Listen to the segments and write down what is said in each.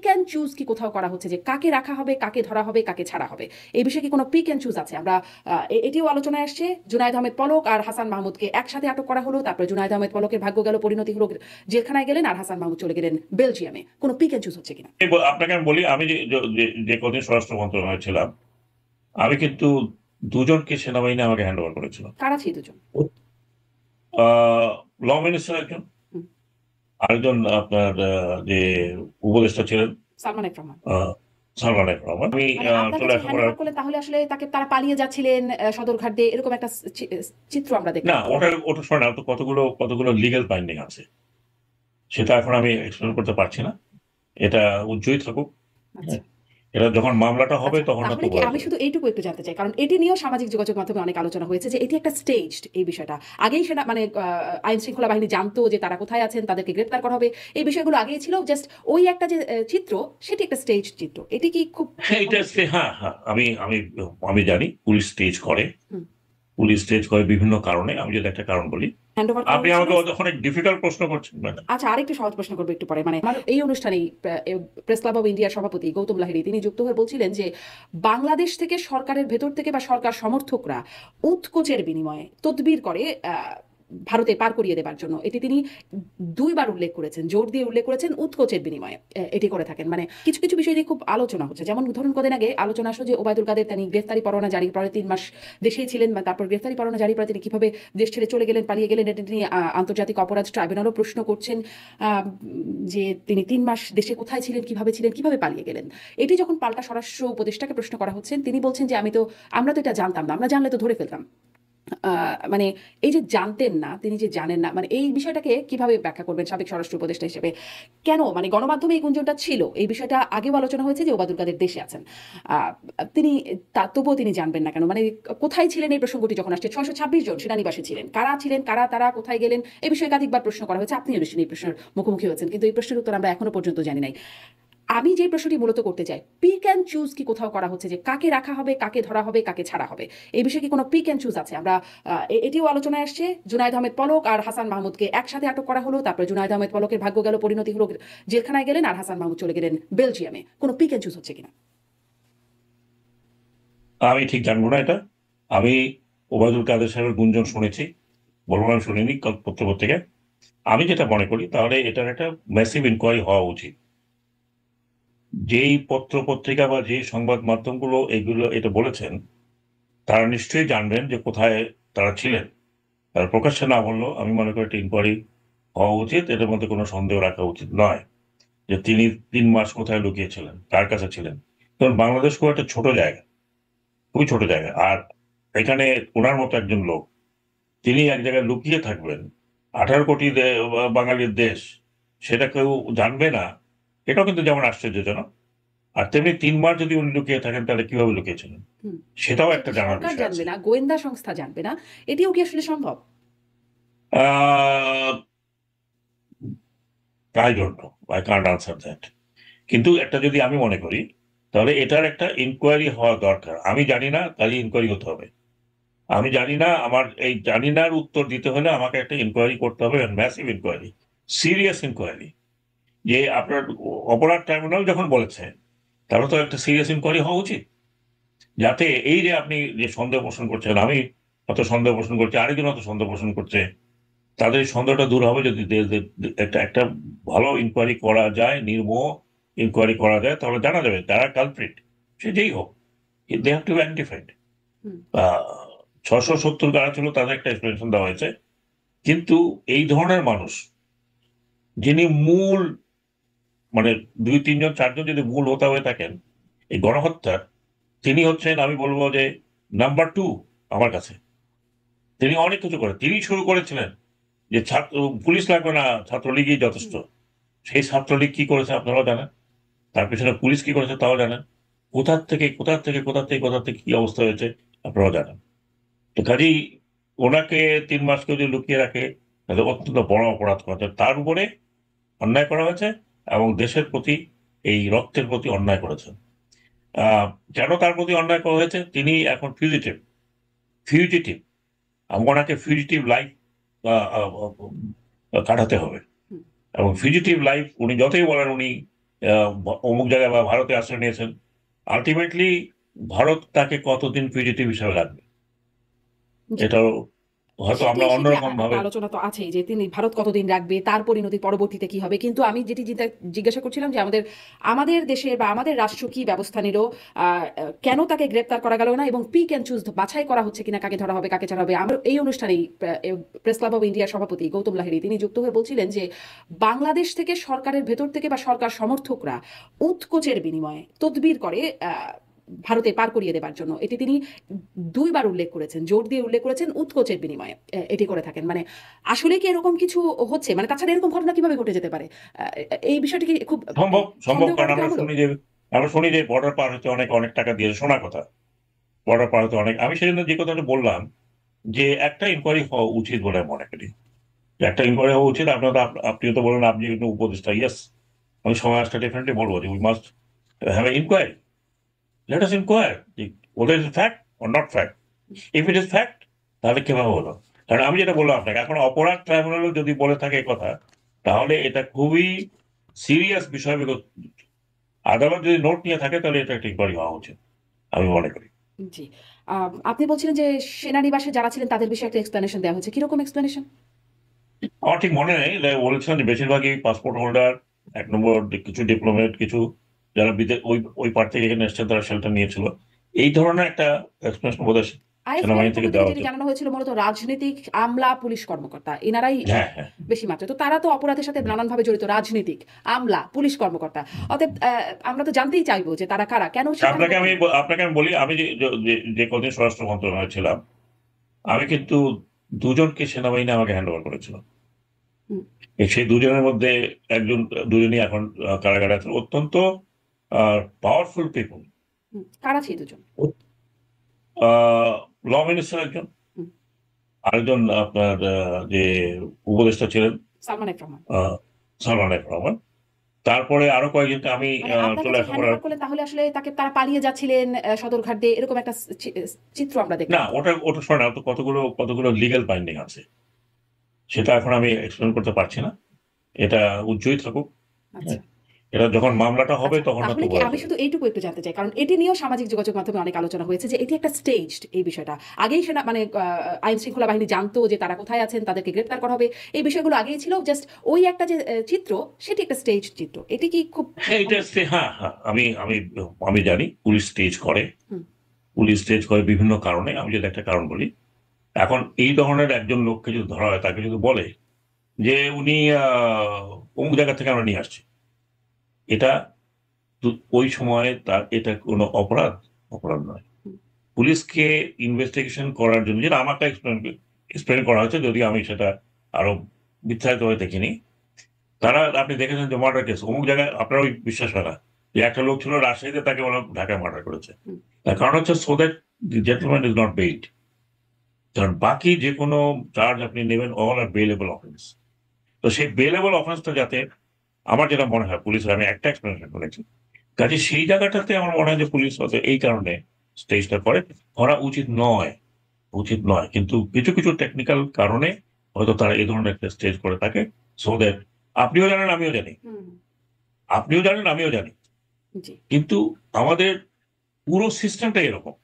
And choose কি কোথাও করা হচ্ছে যে কাকে রাখা হবে, কাকে ধরা হবে, কাকে ছাড়া হবে? এই বিষয়ে কি কোনো পিক অ্যান্ড চুজ আছে? আমরা এটিও আলোচনায় আসছে। জুনায়েদ আহমেদ পলক আর হাসান মাহমুদকে একসাথে আটক করা হলো, তারপরে জুনায়েদ আহমেদ পলকের ভাগ্য গেল, পরিণতি হলো জেলখানায় গেলেন, আর হাসান মাহমুদ চলে গেলেন বেলজিয়ামে। কোনো পিক অ্যান্ড চুজ হচ্ছে কিনা? আপনাকে আমি বলি, আমি যে কদিন স্বরাষ্ট্র মন্ত্রণালয়ে ছিলাম, আমি কিন্তু দুজনকে সেনাবাহিনী আমাকে হ্যান্ড ওভার করেছিল। কারা সেই দুজন? ল মিনিস্টার একজন, হুম। আরেকজন আপনার যে উপদেষ্টা ছিলেন, সালমান এফ রহমান। আহ, সালমান এফ রহমান। আমি মানে আপনার চলে কাছে আসার হ্যান্ড পরে ওভার করলে তাহলে আসলে তারা পালিয়ে যাচ্ছিলেন সদরঘাট দিয়ে, এরকম একটা চিত্র আমরা না, দেখলাম। ওটা ওটা শোনা তো কতগুলো কতগুলো লিগেল বাইন্ডিং আছে, সেটা এখন আমি এক্সপ্লেন করতে পারছি না। এটা উজ্জ্বল থাকুক। আচ্ছা। হ্যাঁ, এটা যখন মামলাটা হবে আচ্ছা, তখন হয়তো তাহলে কি বোঝা আমি যাবে। শুধু এইটুকু একটু জানতে চাই, কারণ এটি নিয়েও সামাজিক যোগাযোগ মাধ্যমে অনেক আলোচনা হয়েছে যে এটি একটা স্টেজড, এই বিষয়টা আগেই সেটা মানে আইন শৃঙ্খলা বাহিনী জানতো যে তারা কোথায় আছেন, তাদেরকে গ্রেপ্তার করা হবে, এই বিষয়গুলো আগেই ছিল। জাস্ট ওই একটা যে চিত্র, সেটি একটা স্টেজ চিত্র। এটি কি খুব হ্যাঁ, হ্যাঁ হ্যাঁ, আমি আমি আমি জানি পুলিশ স্টেজ করে। হুম, পুলিশ স্টেজ করে বিভিন্ন কারণে। আমি যদি একটা কারণ বলি, হ্যান্ড ওভার করা আপনি হয়েছিল? আমাকে অনেক ডিফিকাল্ট প্রশ্ন করছেন, ম্যাডাম। আচ্ছা, আরেকটু সহজ প্রশ্ন করবো একটু পরে। মানে আমার এই অনুষ্ঠানেই প্রেস ক্লাব অব ইন্ডিয়ার সভাপতি গৌতম লাহিড়ী তিনি যুক্ত হয়ে বলছিলেন যে বাংলাদেশ থেকে সরকারের ভেতর থেকে বা সরকার সমর্থকরা উৎকোচের বিনিময়ে তদবির করে ভারতে পার করিয়ে দেবার জন্য। এটি তিনি দুইবার উল্লেখ করেছেন, জোর দিয়ে উল্লেখ করেছেন, উৎকোচের বিনিময়ে এটি করে থাকেন। মানে কিছু কিছু বিষয় নিয়ে খুব আলোচনা হচ্ছে। যেমন ধরুন, কদিন আগে আলোচনা আসলো যে ওবায়দুল কাদের তিনি গ্রেফতারি পরোয়ানা জারি পরে 3 মাস দেশেই ছিলেন, বা তারপর গ্রেফতারি পরোয়ানা জারি পরে তিনি কিভাবে দেশ ছেড়ে চলে গেলেন, পালিয়ে গেলেন, এটা তিনি আন্তর্জাতিক অপরাধ ট্রাইব্যুনালও প্রশ্ন করছেন যে তিনি 3 মাস দেশে কোথায় ছিলেন, কিভাবে পালিয়ে গেলেন। এটি যখন পাল্টা স্বরাষ্ট্র উপদেষ্টাকে প্রশ্ন করা হচ্ছেন, তিনি বলছেন যে আমরা তো এটা জানতাম না, আমরা জানলে তো ধরে ফেলতাম। মানে এই যে জানতেন না, তিনি যে জানেন না, মানে এই বিষয়টাকে কিভাবে ব্যাখ্যা করবেন সাবেক স্বরাষ্ট্র উপদেষ্টা হিসেবে? কেন মানে গণমাধ্যমে এই গুঞ্জনটা ছিল, এই বিষয়টা আগেও আলোচনা হয়েছে যে ওবায়দুল কাদের দেশে আছেন, আহ, তিনি তবুও তিনি জানবেন না কেন? মানে কোথায় ছিলেন এই প্রসঙ্গটি যখন আসছে? 626 জন সেনানিবাসে ছিলেন, কারা ছিলেন, তারা কোথায় গেলেন, এই বিষয়ে একাধিকবার প্রশ্ন করা হয়েছে। আপনিও নিশ্চয়ই এই প্রশ্নের মুখোমুখি হয়েছেন, কিন্তু এই প্রশ্নের উত্তর আমরা এখনো পর্যন্ত জানি নাই। আমি যে প্রশ্নটি মূলত করতে চাই, পিক অ্যান্ড চুজ কি কোথাও করা হচ্ছে যে কাকে রাখা হবে, কাকে ধরা হবে, কাকে ছাড়া হবে? এই বিষয়ে কি কোনো পিক অ্যান্ড চুজ আছে? আমরা এটিও আলোচনায় আসছে। জুনায়েদ আহমেদ পলক আর হাসান মাহমুদকে একসাথে আটক করা হলো, তারপরে জুনায়েদ আহমেদ পলকের ভাগ্য গেল, পরিণতি হলো জেলখানায় গেলেন, আর হাসান মাহমুদ চলে গেলেন বেলজিয়ামে। কোনো পিক অ্যান্ড চুজ হচ্ছে কিনা? আমি ঠিক জানবো না এটা। আমি ওবায়দুল কাদের সাহেবের গুঞ্জন শুনেছি, বলবো না আমি শুনিনি পত্রিকায়। আমি যেটা মনে করি, তাহলে এটার একটা ম্যাসিভ ইনকোয়ারি হওয়া উচিত। যেই পত্র পত্রিকা বা যে সংবাদ মাধ্যমগুলো এটা বলেছেন, তারা নিশ্চয়ই জানবেন যে কোথায় তারা ছিলেন। তারা প্রকাশ্যে না বললেও আমি মনে করি একটা ইনকোয়ারি হওয়া উচিত। এটার মধ্যে কোনো সন্দেহ রাখা উচিত নয় যে তিনি 3 মাস কোথায় লুকিয়েছিলেন, কার কাছে ছিলেন। কারণ বাংলাদেশ খুব একটা ছোট জায়গা, খুবই ছোট জায়গা। আর এখানে ওনার মতো একজন লোক, তিনি এক জায়গায় লুকিয়ে থাকবেন, 18 কোটি বাঙালির দেশ, সেটা কেউ জানবে না, এটাও কিন্তু যেমন আশ্চর্যজনক। আর তেমনি 3 মাস যদি উনি লুকিয়ে থাকেন, তাহলে কিভাবে লুকিয়েছিলেন, হুম। সেটাও একটা সেটি জানার সরকার বিষয় জানবে আছে। না, গোয়েন্দা সংস্থা জানবে না, এটিও কি আসলে সম্ভব? Ah I don't know, I can't answer that. কিন্তু একটা যদি আমি মনে করি, তাহলে এটার একটা ইনকোয়ারি হওয়া দরকার। আমি জানি না, তাহলে ইনকোয়ারি হতে হবে। আমি জানি না, আমার এই জানি নার উত্তর দিতে হলে আমাকে একটা ইনকোয়ারি করতে হবে, ম্যাসিভ ইনকোয়ারি, সিরিয়াস ইনকোয়ারি। যে আপনার অপরাধ ট্রাইব্যুনাল যখন বলেছে, তাহলে তো একটা সিরিয়াস ইনকোয়ারি হওয়া উচিত। যাতে এই যে আপনি যে সন্দেহ পোষণ করছেন, আমি অত সন্দেহ পোষণ করছি, আরেকজন অত সন্দেহ পোষণ করছে, তাদের এই সন্দেহটা দূর হবে যদি একটা একটা ভালো ইনকোয়ারি করা যায়, নির্মোহ ইনকোয়ারি করা যায়, তাহলে জানা যাবে যারা কালপ্রিট, সে যেই হোক, they have to be identified. হুম। 670 কারা ছিল তাদের একটা এক্সপ্লেনেশন দেওয়া হয়েছে। কিন্তু এই ধরনের মানুষ, যিনি মূল, মানে 2, 3 জন, 4 জন যদি মূল হোতা হয়ে থাকেন এই গণহত্যার, তিনি হচ্ছেন, আমি বলবো যে, নাম্বার 2 আমার কাছে। তিনি অনেক কিছু করেন, তিনি শুরু করেছিলেন যে ছাত্র পুলিশ লাগবে না, ছাত্রলীগই যথেষ্ট। হুম। সেই ছাত্রলীগ কি করেছে আপনারাও জানেন, তার পিছনে পুলিশ কি করেছে তাও জানেন। কোথা থেকে কি অবস্থা হয়েছে আপনারাও জানেন। তো কাজেই ওনাকে 3 মাস কেউ যদি লুকিয়ে রাখে, তাহলে অত্যন্ত বড় অপরাধ করেছে, তার উপরে অন্যায় করা হয়েছে, এবং দেশের প্রতি, এই রক্তের প্রতি অন্যায় করেছে। আহ কেন তার প্রতি অন্যায় করা হয়েছে? তিনি এখন ফিউজিটিভ, ফিউজিটিভ। ওনাকে ফিউজিটিভ লাইফ কাটাতে হবে। হুম। এবং ফিউজিটিভ লাইফ উনি যতই বলেন উনি অমুক জায়গায় বা ভারতে আশ্রয় নিয়েছেন, আলটিমেটলি ভারত তাকে কতদিন ফিজিটিভ হিসাবে রাখবে, জি। এটাও হয়তো আমরা সেটি সেটি অন্যরকম একটা ভাবে। আলোচনা তো আছেই যে তিনি ভারত কতদিন রাখবে, তার পরিণতি পরবর্তীতে কি হবে। কিন্তু আমি যেটি জিজ্ঞাসা করছিলাম যে আমাদের আমাদের দেশের বা আমাদের রাষ্ট্র কি ব্যবস্থা নিল, কেন তাকে গ্রেপ্তার করা গেল না, এবং পিক অ্যান্ড চুজ বাছাই করা হচ্ছে কিনা কাকে ধরা হবে কাকে ছাড়া হবে। আমরা এই অনুষ্ঠানেই প্রেস ক্লাব অব ইন্ডিয়ার সভাপতি গৌতম লাহিড়ী তিনি যুক্ত হয়ে বলছিলেন যে বাংলাদেশ থেকে সরকারের ভেতর থেকে বা সরকার সমর্থকরা উৎকোচের বিনিময়ে তদবির করে ভারতে পার করিয়ে দেবার জন্য। এটি তিনি দুইবার উল্লেখ করেছেন, জোর দিয়ে উল্লেখ করেছেন উৎকোচের বিনিময়ে এটি করে থাকেন। মানে আসলে কি এরকম কিছু হচ্ছে? মানে তাছাড়া এরকম ঘটনা কিভাবে ঘটে যেতে পারে? এই বিষয়টি কি খুব মানে সম্ভব সম্ভব, সন্দেহ কারণ করার কারণ হলো? আমরা শুনি যে বর্ডার পার হতে অনেক অনেক টাকা দিয়ে শোনা কথা, বর্ডার পার হতে অনেক। আমি সেজন্য যে কথাটা বললাম যে একটা ইনকোয়ারি হওয়া উচিত বলে আমি মনে করি, যে একটা ইনকোয়ারি হওয়া উচিত। আপনিও তো বলেন আপনি কিন্তু উপদেষ্টা, ইয়েস, আমি সময় আসলে ডেফিনেটলি বলবো যে we must have inquiry, let us inquire ওদের fact or not fact. If it is fact, তাহলে কিভাবে হলো? কারণ আমি যেটা বললাম আপনাকে, এখন অপরাধ ট্রাইব্যুনালও যদি বলে থাকে এই কথা, তাহলে এটা খুবই সিরিয়াস বিষয়। because আদালত যদি নোট নিয়ে থাকে তাহলে এটা একটা ইনকোয়ারি হওয়া উচিত আমি মনে করি। জি। আপনি বলছিলেন যে সেনানিবাসে যারা ছিলেন তাদের বিষয়ে একটা এক্সপ্লেনেশন দেওয়া হয়েছে। কিরকম এক্সপ্লেনেশন? আমার ঠিক মনে নেই, বলেছিলেন যে বেশিরভাগই পাসপোর্ট হোল্ডার, এক নম্বর কিছু ডিপ্লোমেট, কিছু যারা বিদেশ ওই ওই পার থেকে এখানে এসছেন তারা শেল্টার নিয়েছিল, এই ধরনের একটা এক্সপ্লেনেশন বোধহয় আইএসপিআর সেনাবাহিনী এর পক্ষ থেকে থেকে দেওয়া যেটি উচিত। জানানো হয়েছিল মূলত রাজনৈতিক আমলা পুলিশ কর্মকর্তা এনারাই হ্যাঁ, হ্যাঁ। বেশি মাত্রায়, তো তারা তো অপরাধের সাথে নানানভাবে জড়িত, রাজনীতিক আমলা পুলিশ কর্মকর্তা। অতএব আমরা তো জানতেই চাইবো যে তারা কারা, কেন সেখানে যাচ্ছেন। আপনাকে আমি বলি, আমি যে কদিন স্বরাষ্ট্র মন্ত্রণালয়ে ছিলাম, আমি কিন্তু দুজনকে সেনাবাহিনী আমাকে হ্যান্ড ওভার করেছিল। হুম, সেই দুজনের মধ্যে দুজনই এখন কারাগারে আছেন, অত্যন্ত পাওয়ারফুল পিপল। কারা সেই দুজন? ল মিনিস্টার একজন, হুম, আরেকজন আপনার যে উপদেষ্টা ছিলেন সালমান এফ রহমান। আহ, সালমান এফ রহমান। তারপরে আরো কয়েকজনকে আমি মানে আপনাকে চলে যে আসা হ্যান্ড করার। ওভার করলেন তাহলে আসলে তাকে তারা পালিয়ে যাচ্ছিলেন সদরঘাট দিয়ে, এরকম একটা চিত্র আমরা না, দেখলাম। ওটা ওটা শোনা তো কতগুলো কতগুলো লিগ্যাল বাইন্ডিং আছে, সেটা এখন আমি এক্সপ্লেন করতে পারছি না। এটা উজ্জ্বল থাকুক। আচ্ছা। হ্যাঁ, এটা যখন মামলাটা হবে আচ্ছা, তখন হয়তো তাহলে কি বোঝা আমি যাবে। শুধু এইটুকু একটু জানতে চাই, কারণ এটি নিয়েও সামাজিক যোগাযোগ মাধ্যমে অনেক আলোচনা হয়েছে যে এটি একটা স্টেজড এই বিষয়টা। আগেই সেনা মানে আইন শৃঙ্খলা বাহিনী জানতো যে তারা কোথায় আছেন, তাদেরকে গ্রেপ্তার করা হবে, এই বিষয়গুলো আগেই ছিল। জাস্ট ওই একটা যে চিত্র, সেটি একটা স্টেজ চিত্র। এটি কি খুব হ্যাঁ, এটা সম্ভব? হ্যাঁ, হ্যাঁ, আমি আমি আমি জানি পুলিশ স্টেজ করে, হুম, পুলিশ স্টেজ করে বিভিন্ন কারণে। আমি যদি একটা কারণ বলি, এখন এই ধরনের একজন লোককে যদি ধরা হয়, তাকে যদি বলে যে উনি অমুক জায়গা থেকে আমরা নিয়ে আসছি, এটা ওই সময়ে তার এটা কোনো অপরাধ, অপরাধ নয়। হুম, পুলিশকে ইনভেস্টিগেশন করার জন্য, যেটা আমাকে এক্সপ্লেন করা হয়েছে, যদিও আমি সেটা আরো বিস্তারিত হয়ে দেখিনি। তারা, আপনি দেখেছেন যে মার্ডার কেস অমুক জায়গায়, আপনার ওই বিশ্বাস হয় না যে একটা লোক ছিল রাজশাহীতে, তাকে ওরা ঢাকায় মার্ডার করেছে। হুম, তার কারণ হচ্ছে so that the gentleman is not bailed. কারণ বাকি যে কোনো চার্জ আপনি নেবেন, অল আর বেলেবল অফেন্স। তো সেই বেলেবল অফেন্সটা যাতে, আমার যেটা মনে হয় পুলিশের, আমি একটা এক্সপ্লেনেশন করেছি, কাজে সেই জায়গাটাতে আমার মনে হয় যে পুলিশ হয়তো এই কারণে স্টেজটা করে, করা উচিত নয়, উচিত নয়। কিন্তু কিছু কিছু টেকনিক্যাল কারণে হয়তো তারা এই ধরনের একটা স্টেজ করে থাকে, সো দ্যাট আপনিও জানেন আমিও জানি, হুম, আপনিও জানেন আমিও জানি, জি, কিন্তু আমাদের পুরো সিস্টেমটা এরকম।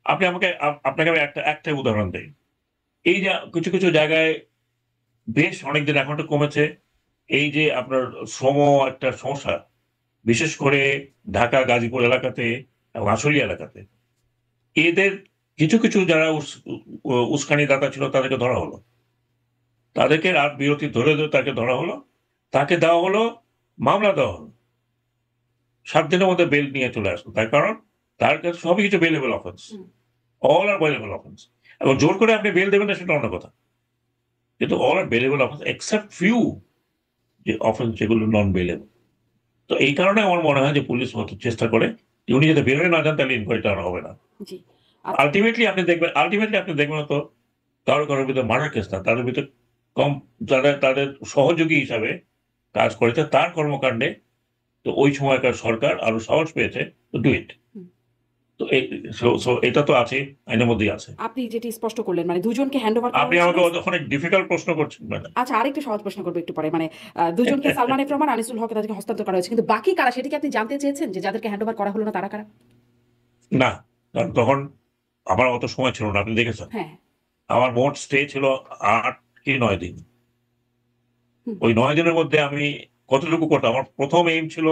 আপনাকে আমি একটা উদাহরণ দেই। এই যে কিছু কিছু জায়গায় বেশ অনেকদিন এখন একটু কমেছে, এই যে আপনার শ্রম একটা সমস্যা, বিশেষ করে ঢাকা গাজীপুর এলাকাতে এবং আশুলিয়া এলাকাতে, এদের কিছু কিছু যারা উস্কানি দাতা ছিল তাদেরকে ধরা হলো, তাদেরকে রাত বিরতি ধরে ধরে তাকে ধরা হলো, তাকে দেওয়া হলো, মামলা দেওয়া হলো, 7 দিনের মধ্যে বেল নিয়ে চলে আসলো। তার কারণ তার কাছে সবই কিছু বেলেবল অফেন্স, হুম, অল আর বেলেবল অফেন্স। এবং জোর করে আপনি বেল দেবেন না সেটা অন্য কথা, কিন্তু অল আর বেলেবল অফেন্স এক্সেপ্ট ফিউ যে অফেন্স যেগুলো নন বেলেবল। তো এই কারণে আমার মনে হয় যে পুলিশ হয়তো চেষ্টা করে যে উনি যদি বেরোয় না যান তাহলে ইনকোয়ারিটা আর হবে না। জি। আচ্ছা। আলটিমেটলি আপনি দেখবেন তো কারো কারোর ভিতরে মার্ডার কেস না, তাদের ভিতরে কম, তাদের সহযোগী হিসাবে কাজ করেছে তার কর্মকাণ্ডে। তো ওই সময়কার সরকার আরো সাহস পেয়েছে তো ডু ইট। হুম, তো তো এটা তো আছে, আইনের মধ্যেই আছে। আপনি যেটি স্পষ্ট করলেন মানে দুজনকে হ্যান্ড ওভার করা আপনি হয়েছিল। আমাকে অনেক ডিফিকাল্ট প্রশ্ন করছেন ম্যাডাম। আচ্ছা, আরেকটু সহজ প্রশ্ন করবো একটু পরে, মানে দুজনকে সালমান এফ রহমান, আনিসুল হক তাদেরকে হস্তান্তর করা হয়েছে, কিন্তু বাকি কারা সেটা কি আপনি জানতে চেয়েছেন, যে যাদেরকে হ্যান্ড ওভার করা হলো না তারা কারা? না, কারণ তখন আমার অত সময় ছিল না, আপনি দেখেছেন। হ্যাঁ। আমার মোট স্টে ছিল 8 কি 9 দিন। হুম। ওই 9 দিনের মধ্যে আমি কতটুকু করতাম, আমার প্রথম এইম ছিল